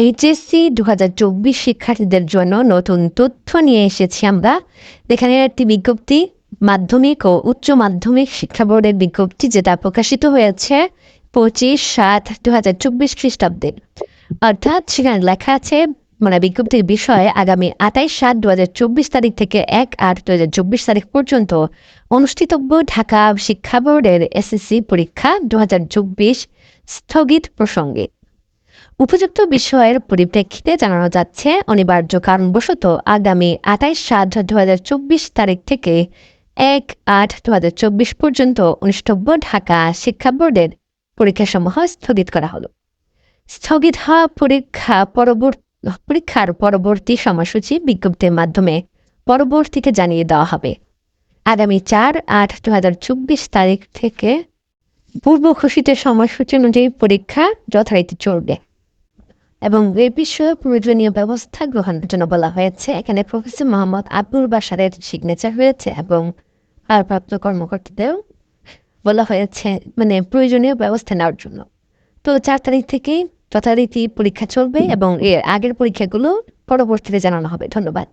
HSC 2024 শিক্ষার্থীদের জন্য নতুন তথ্য নিয়ে এসেছি আমরা। এখানে একটি বিজ্ঞপ্তি, মাধ্যমিক ও উচ্চ মাধ্যমিক শিক্ষা বোর্ডের বিজ্ঞপ্তি, যেটা প্রকাশিত হয়েছে 25/7/2024 খ্রিস্টাব্দে। অর্থাৎ সেখানে লেখা আছে, বিজ্ঞপ্তির বিষয়ে আগামী 28/7/2024 তারিখ থেকে 1/8/2024 তারিখ পর্যন্ত অনুষ্ঠিতব্য ঢাকা শিক্ষা বোর্ডের এসএসসি পরীক্ষা 2024 স্থগিত প্রসঙ্গে উপযুক্ত বিষয়ের পরিপ্রেক্ষিতে জানানো যাচ্ছে, অনিবার্য কারণবশত আগামী 28/7/2024 তারিখ থেকে 1/8/2024 পর্যন্ত অনুষ্ঠিতব্য ঢাকা শিক্ষা বোর্ডের পরীক্ষাসমূহ স্থগিত করা হলো। স্থগিত হওয়া পরীক্ষার পরবর্তী সময়সূচি বিজ্ঞপ্তির মাধ্যমে পরবর্তীতে জানিয়ে দেওয়া হবে। আগামী 4/8/2024 তারিখ থেকে পূর্ব ঘোষিত সময়সূচি অনুযায়ী পরীক্ষা যথারীতি চলবে এবং এ বিষয়ে প্রয়োজনীয় ব্যবস্থা গ্রহণের জন্য বলা হয়েছে। এখানে প্রফেসর মোহাম্মদ আবুল বাশারের সিগনেচার হয়েছে এবং ভারপ্রাপ্ত কর্মকর্তাদেরও বলা হয়েছে প্রয়োজনীয় ব্যবস্থা নেওয়ার জন্য। তো 4 তারিখ থেকেই যথারীতি পরীক্ষা চলবে এবং এর আগের পরীক্ষাগুলো পরবর্তীতে জানানো হবে। ধন্যবাদ।